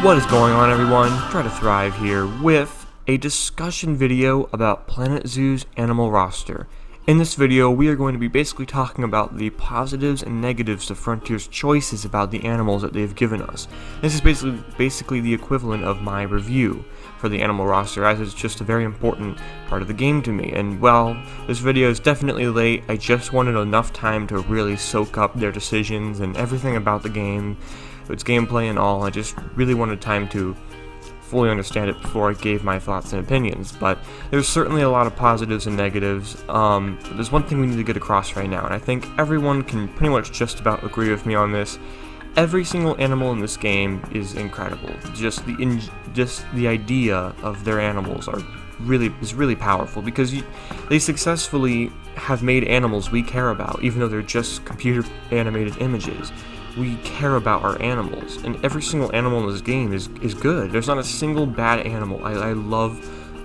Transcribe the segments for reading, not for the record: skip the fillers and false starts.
What is going on, everyone? Try to Thrive here with a discussion video about Planet Zoo's animal roster. In this video, we are going to be basically talking about the positives and negatives of Frontier's choices about the animals that they've given us. This is basically the equivalent of my review for the animal roster, as it's just a very important part of the game to me. And while this video is definitely late, I just wanted enough time to really soak up their decisions and everything about the game, its gameplay and all. I just really wanted time to fully understand it before I gave my thoughts and opinions. But there's certainly a lot of positives and negatives. There's one thing we need to get across right now, and I think everyone can pretty much just about agree with me on this. Every single animal in this game is incredible. Just the idea of their animals is really powerful, because they successfully have made animals we care about, even though they're just computer animated images. We care about our animals, and every single animal in this game is good. There's not a single bad animal. I love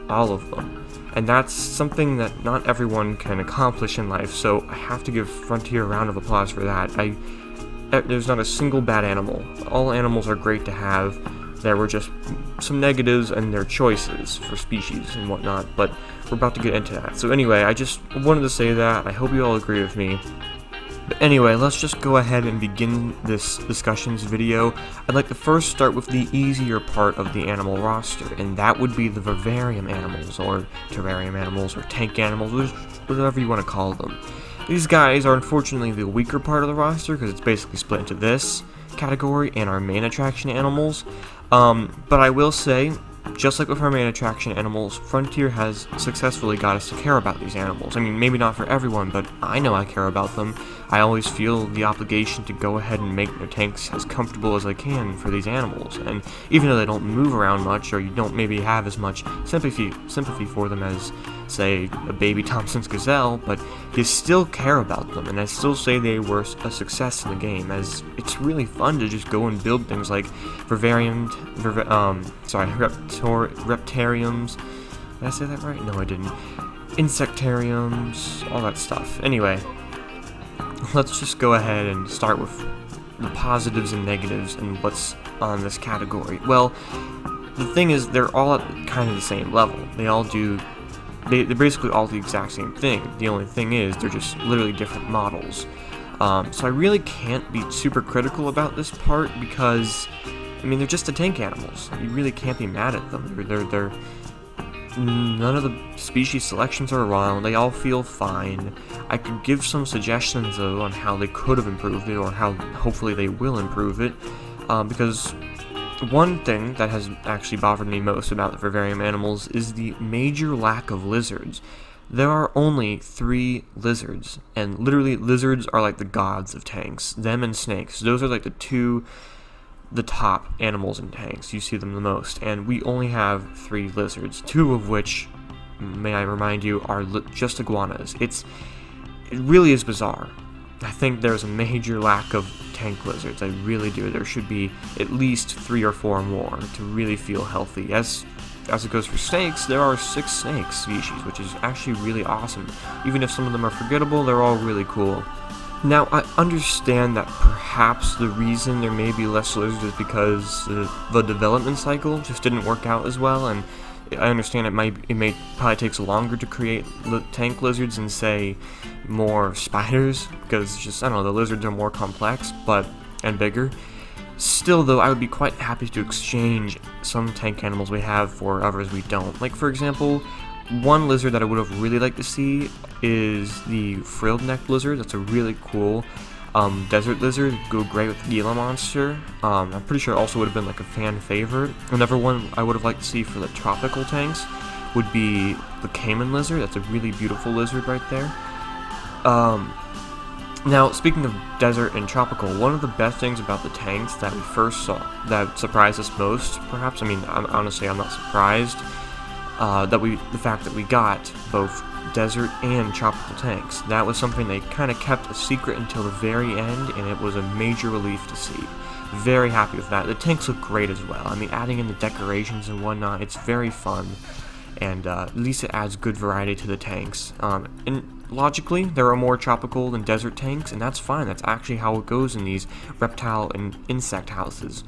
all of them, and that's something that not everyone can accomplish in life, so I have to give Frontier a round of applause for that. There's not a single bad animal. All animals are great to have. There were just some negatives and their choices for species and whatnot, but we're about to get into that. So anyway, I just wanted to say that. I hope you all agree with me. But anyway, let's just go ahead and begin this discussions video. I'd like to first start with the easier part of the animal roster, and that would be the Vivarium animals, or terrarium animals, or tank animals, whatever you want to call them. These guys are unfortunately the weaker part of the roster, because it's basically split into this category and our main attraction animals. But I will say, just like with our main attraction animals, Frontier has successfully got us to care about these animals. I mean, maybe not for everyone, but I know I care about them. I always feel the obligation to go ahead and make their tanks as comfortable as I can for these animals. And even though they don't move around much, or you don't maybe have as much sympathy for them as, say, a baby Thompson's gazelle, but you still care about them, and I still say they were a success in the game, as it's really fun to just go and build things like Reptariums. Did I say that right? No, I didn't. Insectariums, all that stuff. Anyway, let's just go ahead and start with the positives and negatives and what's on this category. Well, the thing is, they're all at kind of the same level. They're basically all the exact same thing. The only thing is, they're just literally different models. So I really can't be super critical about this part, because I mean, they're just the tank animals. You really can't be mad at them. They're none of the species selections are wrong. They all feel fine. I could give some suggestions, though, on how they could have improved it, or how hopefully they will improve it, because one thing that has actually bothered me most about the Vivarium animals is the major lack of lizards. There are only 3 lizards, and literally lizards are like the gods of tanks. Them and snakes. Those are like the top animals in tanks. You see them the most, and we only have 3 lizards, 2 of which, may I remind you, are just iguanas. It really is bizarre. I think there's a major lack of tank lizards. I really do. There should be at least 3 or 4 more to really feel healthy. As it goes for snakes, there are 6 snake species, which is actually really awesome. Even if some of them are forgettable, they're all really cool. Now, I understand that perhaps the reason there may be less lizards is because the development cycle just didn't work out as well, and I understand it may probably takes longer to create tank lizards than, say, more spiders, because just, I don't know, the lizards are more complex and bigger. Still, though, I would be quite happy to exchange some tank animals we have for others we don't. Like, for example, one lizard that I would have really liked to see is the frilled-necked lizard. That's a really cool desert lizard. It'd go great with the Gila monster. I'm pretty sure it also would have been like a fan favorite. Another one I would have liked to see for the tropical tanks would be the caiman lizard. That's a really beautiful lizard right there. Now, speaking of desert and tropical, one of the best things about the tanks that we first saw, that surprised us most, perhaps, I mean, honestly, I'm not surprised, the fact that we got both desert and tropical tanks. That was something they kind of kept a secret until the very end, and it was a major relief to see. Very happy with that. The tanks look great as well. I mean, adding in the decorations and whatnot, it's very fun, and at least it adds good variety to the tanks. And logically, there are more tropical than desert tanks, and that's fine. That's actually how it goes in these reptile and insect houses.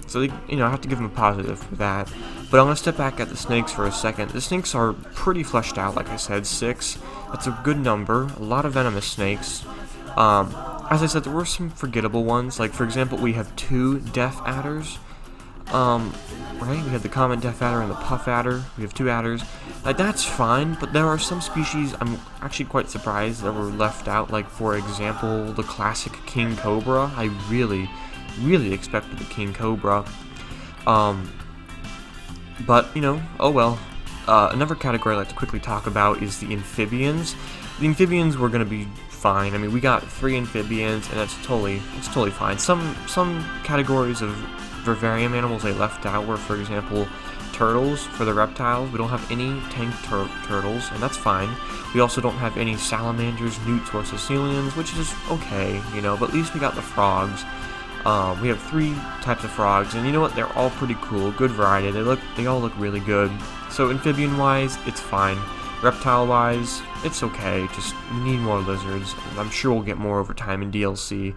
So they, I have to give them a positive for that. But I'm going to step back at the snakes for a second. The snakes are pretty fleshed out, like I said, 6. That's a good number. A lot of venomous snakes. As I said, there were some forgettable ones. Like, for example, we have 2 death adders. Right? We have the common death adder and the puff adder. We have 2 adders. That's fine, but there are some species I'm actually quite surprised that were left out. Like, for example, the classic king cobra. I really expected the king cobra. But, oh well. Another category I'd like to quickly talk about is the amphibians. The amphibians were going to be fine. I mean, we got 3 amphibians, and it's totally fine. Some categories of vivarium animals they left out were, for example, turtles for the reptiles. We don't have any tank turtles, and that's fine. We also don't have any salamanders, newts, or caecilians, which is okay, but at least we got the frogs. We have 3 types of frogs, and you know what? They're all pretty cool. Good variety. They all look really good. So amphibian-wise, it's fine. Reptile-wise, it's okay. Just we need more lizards. I'm sure we'll get more over time in DLCs.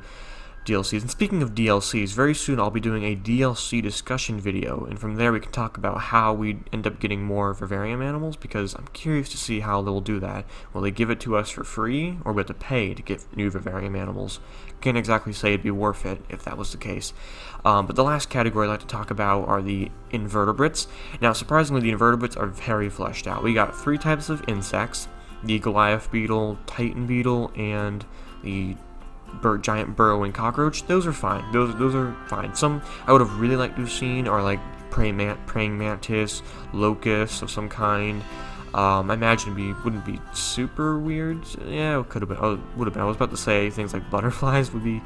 And speaking of DLCs, very soon I'll be doing a DLC discussion video, and from there we can talk about how we end up getting more vivarium animals, because I'm curious to see how they'll do that. Will they give it to us for free, or will we have to pay to get new vivarium animals? Can't exactly say it'd be worth it if that was the case. But the last category I'd like to talk about are the invertebrates. Now, surprisingly, the invertebrates are very fleshed out. We got 3 types of insects: the Goliath beetle, Titan beetle, and the giant burrowing cockroach. Those are fine. Those are fine. Some I would have really liked to have seen are like praying mantis, locusts of some kind. I imagine wouldn't be super weird. Yeah, it could have been. Oh, would have been. I was about to say things like butterflies would be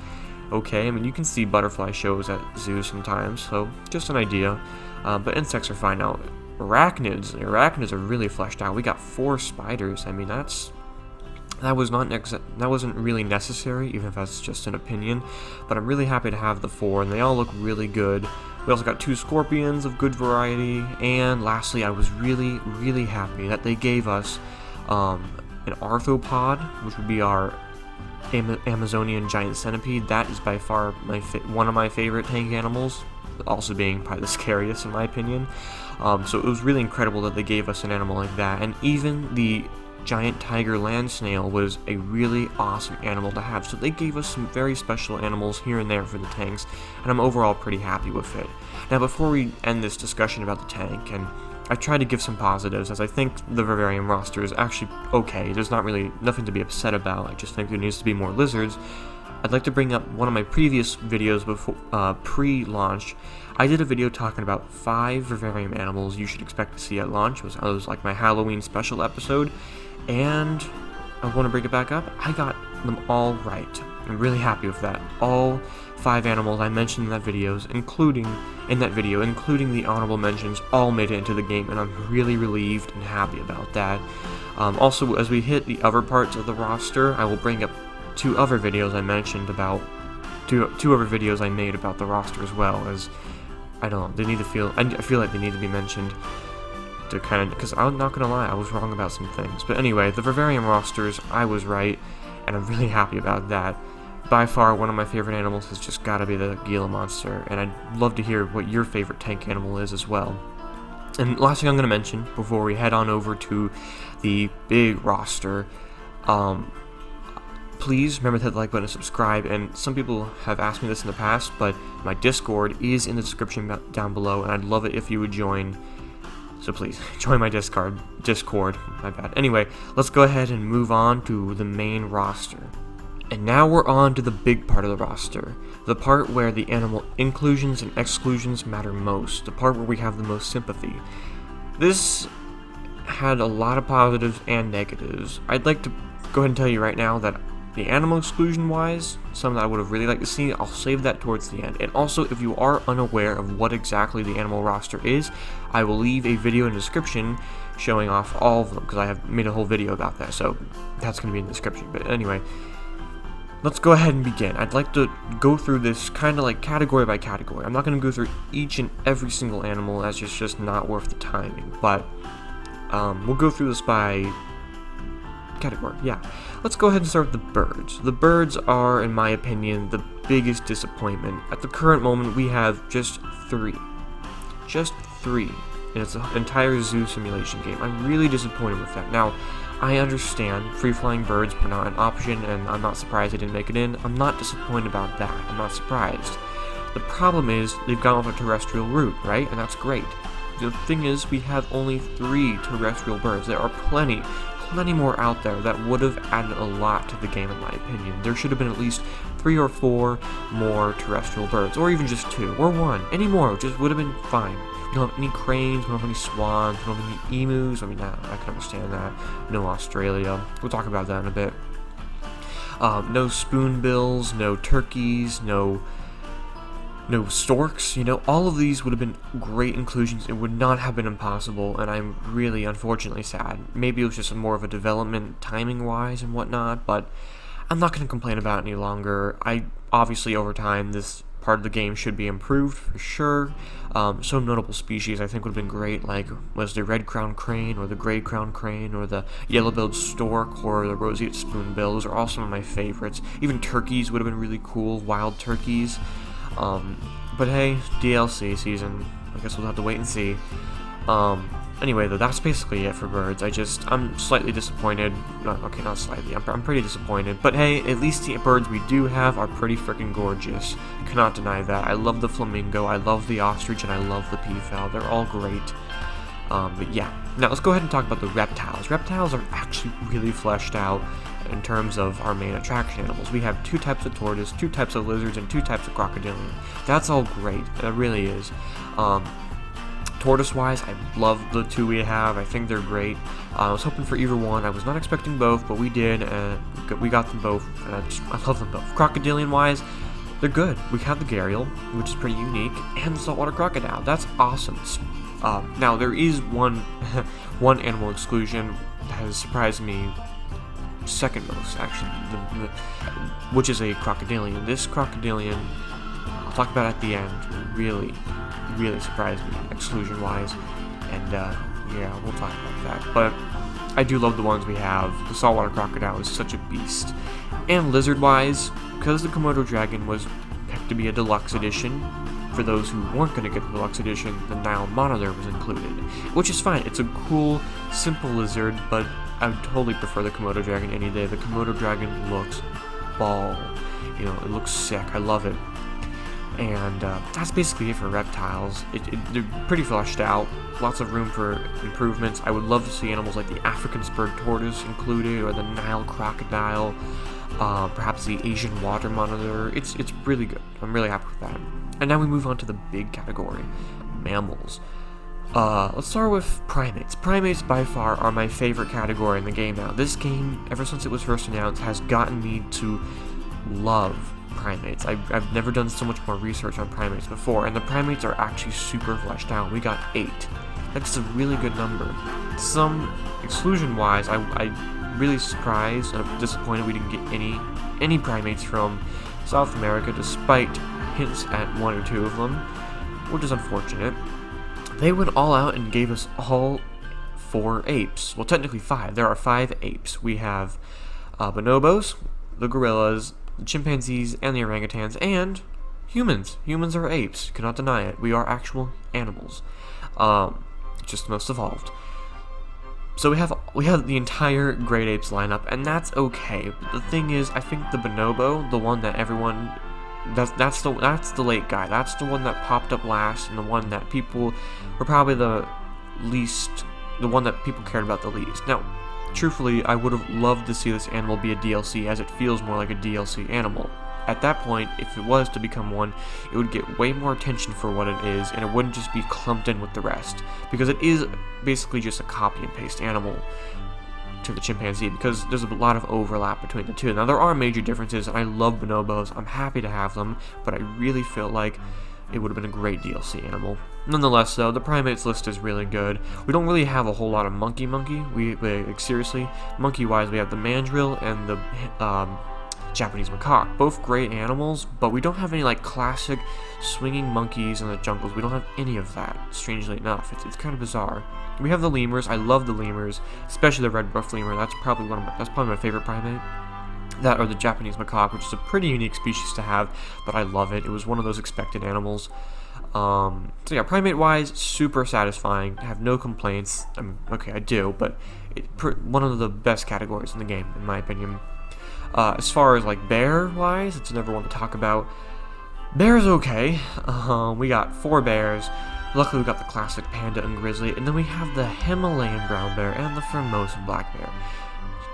okay. I mean, you can see butterfly shows at zoos sometimes, so just an idea. But insects are fine now. Arachnids are really fleshed out. We got 4 spiders. I mean, that wasn't really necessary, even if that's just an opinion, but I'm really happy to have the 4, and they all look really good. We also got 2 scorpions of good variety, and lastly, I was really happy that they gave us an arthropod, which would be our Amazonian giant centipede. That is by far one of my favorite tank animals, also being probably the scariest in my opinion. So it was really incredible that they gave us an animal like that, and even the giant tiger land snail was a really awesome animal to have. So they gave us some very special animals here and there for the tanks, and I'm overall pretty happy with it. Now, before we end this discussion about the tank, and I tried to give some positives, as I think the Vivarium roster is actually okay. There's nothing to be upset about. I just think there needs to be more lizards. I'd like to bring up one of my previous videos before pre-launch. I did a video talking about 5 vivarium animals you should expect to see at launch. It was like my Halloween special episode, and I want to bring it back up. I got them all right. I'm really happy with that. All 5 animals I mentioned in that video, including the honorable mentions, all made it into the game, and I'm really relieved and happy about that. Also, as we hit the other parts of the roster, I will bring up 2 other videos I mentioned about two other videos I made about the roster as well, as I feel like they need to be mentioned to kind of, because I'm not gonna lie, I was wrong about some things. But anyway, the Vivarium rosters, I was right, and I'm really happy about that. By far, one of my favorite animals has just got to be the Gila monster, and I'd love to hear what your favorite tank animal is as well. And last thing I'm going to mention before we head on over to the big roster, please remember to hit the like button and subscribe. And some people have asked me this in the past, but my Discord is in the description down below, and I'd love it if you would join. So please, join my Discord, my bad. Anyway, let's go ahead and move on to the main roster. And now we're on to the big part of the roster, the part where the animal inclusions and exclusions matter most, the part where we have the most sympathy. This had a lot of positives and negatives. I'd like to go ahead and tell you right now that the animal exclusion-wise, some that I would have really liked to see, I'll save that towards the end. And also, if you are unaware of what exactly the animal roster is, I will leave a video in the description showing off all of them, because I have made a whole video about that, so that's going to be in the description. But anyway, let's go ahead and begin. I'd like to go through this kind of like category by category. I'm not going to go through each and every single animal, that's just not worth the timing. But we'll go through this by category, yeah. Let's go ahead and start with the birds. The birds are, in my opinion, the biggest disappointment. At the current moment, we have just 3. Just 3. And it's an entire zoo simulation game. I'm really disappointed with that. Now, I understand free-flying birds were not an option, and I'm not surprised they didn't make it in. I'm not disappointed about that. I'm not surprised. The problem is, they've gone off a terrestrial route, right? And that's great. The thing is, we have only 3 terrestrial birds. There are plenty more out there that would have added a lot to the game, in my opinion. There should have been at least 3 or 4 more terrestrial birds, or even just 2, or 1. Any more just would have been fine. We don't have any cranes, we don't have any swans, we don't have any emus. I mean, I can understand that. No Australia. We'll talk about that in a bit. No spoonbills, no turkeys, no storks, all of these would have been great inclusions. It would not have been impossible, and I'm really, unfortunately, sad. Maybe it was just more of a development timing-wise and whatnot, but I'm not going to complain about it any longer. Obviously, over time, this part of the game should be improved, for sure. Some notable species I think would have been great, like was the red-crowned crane, or the gray-crowned crane, or the yellow-billed stork, or the roseate spoonbill. Those are all some of my favorites. Even turkeys would have been really cool, wild turkeys. But hey, DLC season, I guess we'll have to wait and see. Anyway, though, that's basically it for birds. I'm slightly disappointed. Okay, not slightly, I'm pretty disappointed. But hey, at least the birds we do have are pretty freaking gorgeous. Cannot deny that. I love the flamingo, I love the ostrich, and I love the peafowl. They're all great. But yeah, now let's go ahead and talk about the reptiles. Reptiles are actually really fleshed out in terms of our main attraction animals. We have 2 types of tortoise, 2 types of lizards, and 2 types of crocodilian. That's all great. It really is. Tortoise-wise, I love the 2 we have. I think they're great. I was hoping for either one. I was not expecting both, but we did, and we got them both. I love them both. Crocodilian-wise, they're good. We have the gharial, which is pretty unique, and the saltwater crocodile. That's awesome. Now, there is one animal exclusion that has surprised me second most, actually, which is a crocodilian. This crocodilian, I'll talk about at the end, really surprised me, exclusion-wise, and yeah, we'll talk about that. But I do love the ones we have. The saltwater crocodile is such a beast. And lizard-wise, because the Komodo dragon was picked to be a deluxe edition, for those who weren't going to get the deluxe edition, the Nile monitor was included, which is fine. It's a cool, simple lizard, but I would totally prefer the Komodo dragon any day. The Komodo dragon looks ball. It looks sick. I love it. And that's basically it for reptiles. They're pretty fleshed out. Lots of room for improvements. I would love to see animals like the African spurred tortoise included, or the Nile crocodile, perhaps the Asian water monitor. It's really good. I'm really happy with that. And now we move on to the big category, mammals. Let's start with primates. Primates, by far, are my favorite category in the game now. This game, ever since it was first announced, has gotten me to love primates. I've never done so much more research on primates before, and the primates are actually super fleshed out. We got 8. That's a really good number. Some exclusion-wise, I'm really surprised and disappointed we didn't get any primates from South America, despite hints at 1 or 2 of them, which is unfortunate. They went all out and gave us all 4 apes. Well, technically 5. There are 5 apes. We have bonobos, the gorillas, the chimpanzees, and the orangutans, and humans. Humans are apes. You cannot deny it. We are actual animals. Just the most evolved. So we have the entire great apes lineup, and that's okay. But the thing is, I think the bonobo, the one that everyone that's the late guy. That's the one that popped up last, and the one that people were probably the one that people cared about the least. Now, truthfully, I would have loved to see this animal be a DLC, as it feels more like a DLC animal. At that point, if it was to become one, it would get way more attention for what it is, and it wouldn't just be clumped in with the rest, because it is basically just a copy and paste animal to the chimpanzee, because there's a lot of overlap between the two. Now, there are major differences, and I love bonobos. I'm happy to have them, but I really feel like it would have been a great DLC animal. Nonetheless, though, the primates list is really good. We don't really have a whole lot of monkey. Seriously, monkey-wise, we have the mandrill and the Japanese macaque. Both great animals, but we don't have any like classic swinging monkeys in the jungles. We don't have any of that, strangely enough. It's kind of bizarre. We have the lemurs. I love the lemurs, especially the red ruffed lemur. That's probably my favorite primate. That or the Japanese macaque, which is a pretty unique species to have, but I love it. It was one of those expected animals. So yeah, primate-wise, super satisfying. I have no complaints. I mean, okay, I do, but one of the best categories in the game, in my opinion. As far as like bear-wise, it's another one to talk about. Bear's okay. We got 4 bears. Luckily, we got the classic panda and grizzly, and then we have the Himalayan brown bear and the Formosan black bear.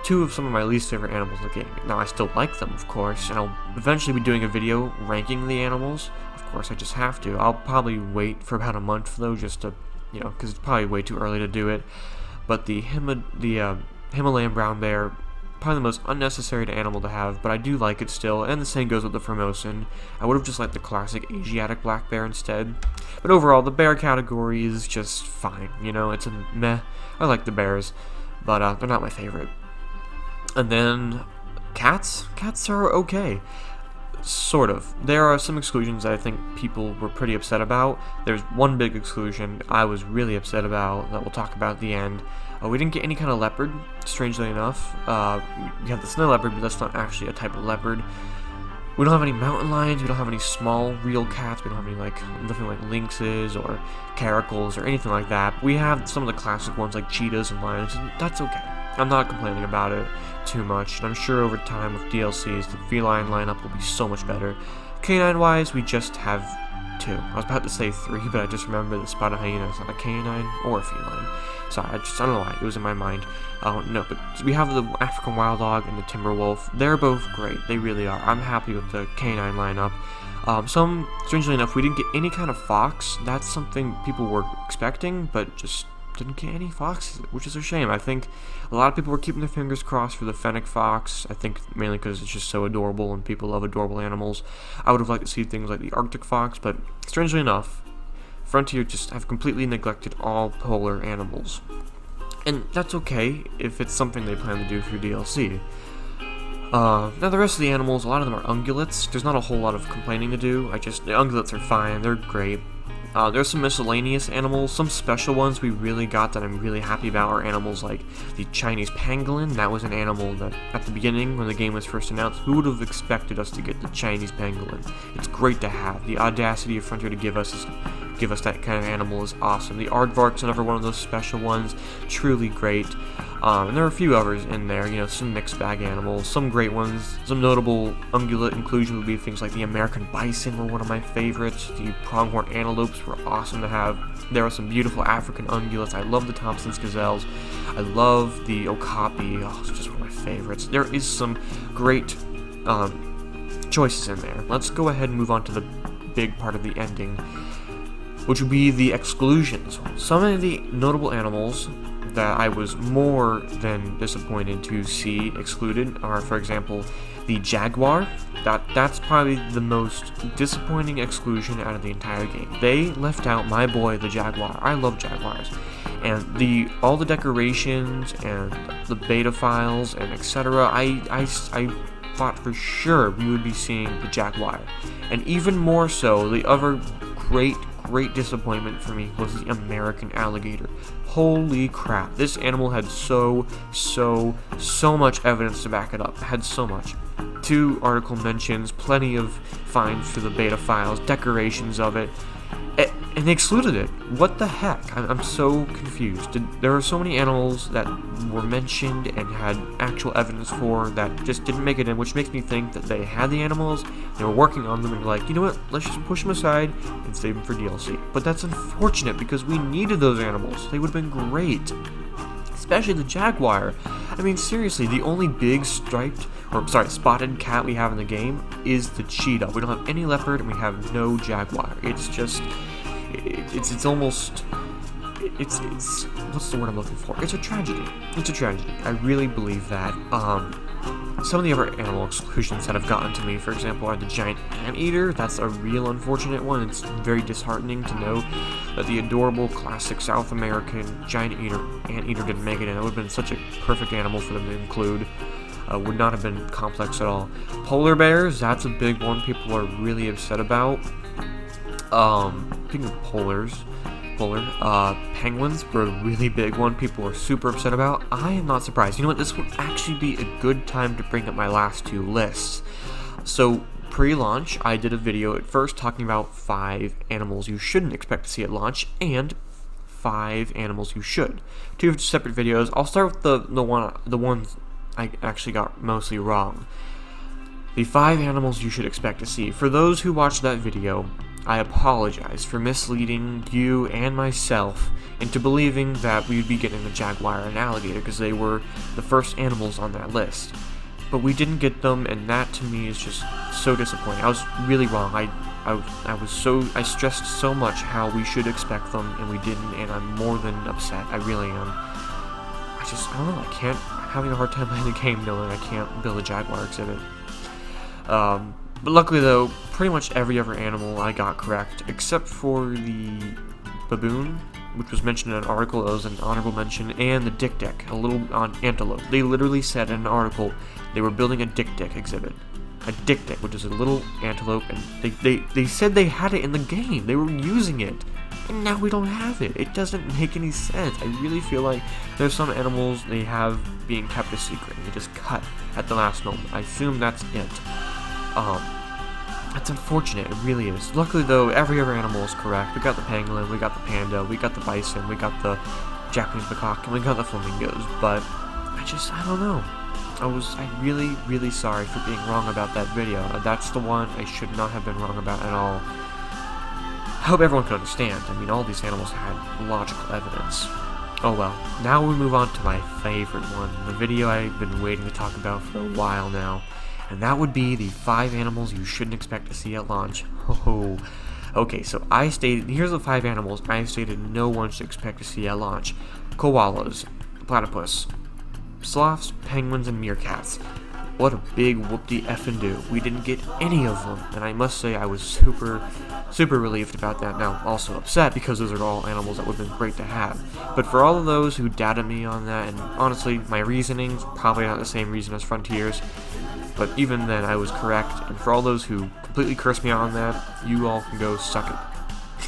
2 of some of my least favorite animals in the game. Now, I still like them, of course, and I'll eventually be doing a video ranking the animals. Of course, I just have to. I'll probably wait for about a month, though, just to, because it's probably way too early to do it. But the Himalayan brown bear, probably the most unnecessary animal to have, but I do like it still, and the same goes with the Formosan. I would have just liked the classic Asiatic black bear instead. But overall, the bear category is just fine, it's a meh. I like the bears, but they're not my favorite. And then cats. Cats are okay. Sort of. There are some exclusions that I think people were pretty upset about. There's one big exclusion I was really upset about that we'll talk about at the end. We didn't get any kind of leopard, strangely enough. We have the snow leopard, but that's not actually a type of leopard. We don't have any mountain lions, we don't have any small real cats, we don't have any nothing like lynxes or caracals or anything like that. We have some of the classic ones like cheetahs and lions, and that's okay. I'm not complaining about it too much, and I'm sure over time with DLCs, the feline lineup will be so much better. Canine-wise, we just have 2. I was about to say 3, but I just remembered the spotted hyena is not a canine or a feline. Sorry, I don't know why, it was in my mind. No, but we have the African wild dog and the timber wolf. They're both great, they really are. I'm happy with the canine lineup. Strangely enough, we didn't get any kind of fox. That's something people were expecting, but just didn't get any foxes, which is a shame. I think a lot of people were keeping their fingers crossed for the fennec fox. I think mainly because it's just so adorable and people love adorable animals. I would have liked to see things like the Arctic fox, but strangely enough, Frontier just have completely neglected all polar animals. And that's okay if it's something they plan to do through DLC. Now the rest of the animals, a lot of them are ungulates. There's not a whole lot of complaining to do. The ungulates are fine, they're great. There's some miscellaneous animals, some special ones we really got that I'm really happy about are animals like the Chinese pangolin. That was an animal that, at the beginning, when the game was first announced, who would have expected us to get the Chinese pangolin? It's great to have. The audacity of Frontier to give us that kind of animal is awesome. The aardvark's another one of those special ones, truly great. And there are a few others in there, some mixed bag animals, some great ones. Some notable ungulate inclusion would be things like the American bison were one of my favorites. The pronghorn antelopes were awesome to have. There are some beautiful African ungulates. I love the Thompson's gazelles. I love the okapi. Oh, it's just one of my favorites. There is some great choices in there. Let's go ahead and move on to the big part of the ending, which would be the exclusions. Some of the notable animals that I was more than disappointed to see excluded are, for example, the jaguar. That's probably the most disappointing exclusion out of the entire game. They left out my boy, the jaguar. I love jaguars. And all the decorations and the beta files and etc. I thought for sure we would be seeing the jaguar. And even more so, the other great disappointment for me was the American alligator. Holy crap, this animal had so much evidence to back it up. It had so much. 2 article mentions, plenty of finds for the beta files, decorations of it, and they excluded it. What the heck? I'm so confused. There are so many animals that were mentioned and had actual evidence for that just didn't make it in, which makes me think that they had the animals, they were working on them, and like, you know what, let's just push them aside and save them for DLC. But that's unfortunate because we needed those animals. They would have been great. Especially the jaguar. I mean, seriously, the only big spotted cat we have in the game is the cheetah. We don't have any leopard and we have no jaguar. It's just, it's almost, it's what's the word I'm looking for? It's a tragedy. It's a tragedy. I really believe that. Some of the other animal exclusions that have gotten to me, for example, are the giant anteater. That's a real unfortunate one. It's very disheartening to know that the adorable classic South American giant anteater didn't make it in. It would have been such a perfect animal for them to include. would not have been complex at all. Polar bears, that's a big one people are really upset about. Speaking of penguins were a really big one people are super upset about. I am not surprised. You know what, this would actually be a good time to bring up my last two lists. So, pre-launch, I did a video at first talking about 5 animals you shouldn't expect to see at launch, and 5 animals you should. 2 separate videos. I'll start with the ones I actually got mostly wrong. The 5 animals you should expect to see. For those who watched that video, I apologize for misleading you and myself into believing that we would be getting a jaguar and alligator because they were the first animals on that list. But we didn't get them, and that to me is just so disappointing. I was really wrong. I stressed so much how we should expect them, and we didn't, and I'm more than upset. I really am. I don't know, I'm having a hard time playing the game knowing I can't build a jaguar exhibit. But luckily though, pretty much every other animal I got correct, except for the baboon, which was mentioned in an article that was an honorable mention, and the dik-dik, a little on antelope. They literally said in an article they were building a dik-dik exhibit. A dik-dik, which is a little antelope, and they said they had it in the game. They were using it, and now we don't have it. It doesn't make any sense. I really feel like there's some animals they have being kept a secret, and they just cut at the last moment. I assume that's it. That's unfortunate, it really is. Luckily though, every other animal is correct. We got the pangolin, we got the panda, we got the bison, we got the Japanese macaque, and we got the flamingos, but I don't know. I'm really sorry for being wrong about that video. That's the one I should not have been wrong about at all. I hope everyone can understand. I mean, all these animals had logical evidence. Oh well, now we move on to my favorite one, the video I've been waiting to talk about for a while now. And that would be the 5 animals you shouldn't expect to see at launch. Oh, okay, so here's the 5 animals I stated no one should expect to see at launch. Koalas, platypus, sloths, penguins, and meerkats. What a big whoop-de effing do. We didn't get any of them, and I must say I was super relieved about that. Now, also upset because those are all animals that would have been great to have. But for all of those who doubted me on that, and honestly, my reasoning's probably not the same reason as Frontiers, but even then, I was correct, and for all those who completely cursed me out on that, you all can go suck it.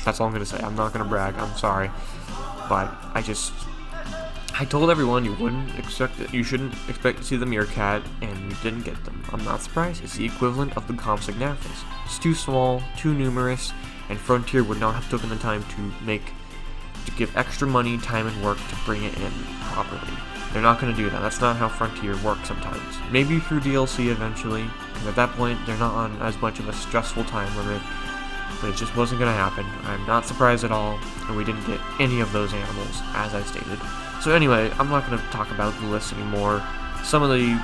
That's all I'm going to say. I'm not going to brag. I'm sorry. But I told everyone you shouldn't expect to see the meerkat, and we didn't get them. I'm not surprised. It's the equivalent of the Compsognathus. It's too small, too numerous, and Frontier would not have taken the time to give extra money, time, and work to bring it in properly. They're not going to do that. That's not how Frontier works sometimes. Maybe through DLC eventually, because at that point, they're not on as much of a stressful time limit, but it just wasn't going to happen. I'm not surprised at all, and we didn't get any of those animals, as I stated. So anyway, I'm not going to talk about the list anymore.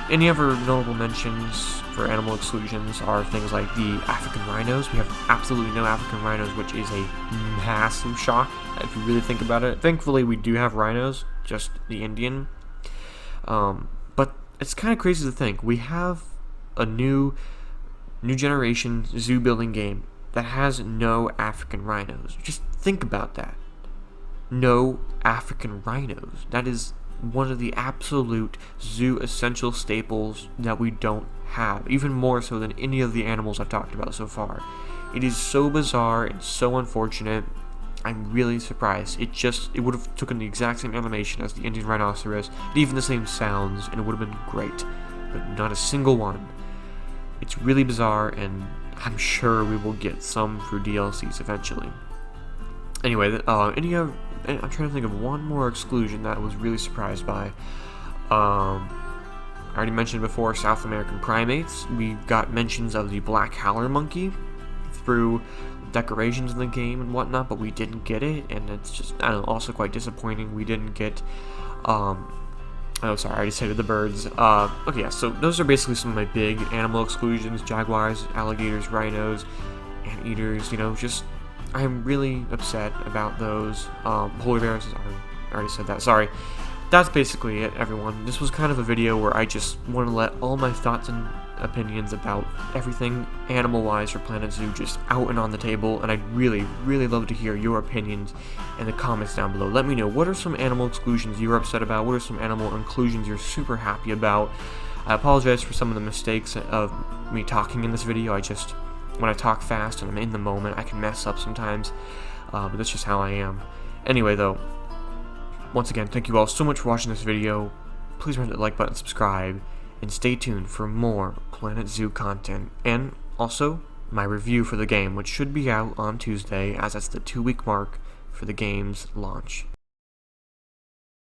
Any other notable mentions for animal exclusions are things like the African rhinos. We have absolutely no African rhinos, which is a massive shock, if you really think about it. Thankfully, we do have rhinos, just the Indian. But it's kind of crazy to think we have a new generation zoo building game that has no African rhinos. Just think about that. No African rhinos. That is one of the absolute zoo essential staples that we don't have, even more so than any of the animals I've talked about so far. It is so bizarre and so unfortunate. I'm really surprised. It would have taken the exact same animation as the Indian rhinoceros, and even the same sounds, and it would have been great. But not a single one. It's really bizarre, and I'm sure we will get some through DLCs eventually. Anyway, I'm trying to think of one more exclusion that I was really surprised by. I already mentioned before South American primates. We got mentions of the black howler monkey through decorations in the game and whatnot, but we didn't get it, and it's just, I don't know, also quite disappointing. We didn't get, I already said the birds. Okay, yeah, so those are basically some of my big animal exclusions: jaguars, alligators, rhinos, anteaters, I'm really upset about those. Polar bears, I already said that, sorry. That's basically it, everyone. This was kind of a video where I just want to let all my thoughts and opinions about everything animal-wise for Planet Zoo just out and on the table, and I'd really love to hear your opinions in the comments down below. Let me know, what are some animal exclusions you're upset about? What are some animal inclusions you're super happy about? I apologize for some of the mistakes of me talking in this video. When I talk fast and I'm in the moment, I can mess up sometimes, but that's just how I am. Anyway, though, once again, thank you all so much for watching this video. Please remember to like button, subscribe, and stay tuned for more Planet Zoo content, and also my review for the game, which should be out on Tuesday, as that's the 2-week mark for the game's launch.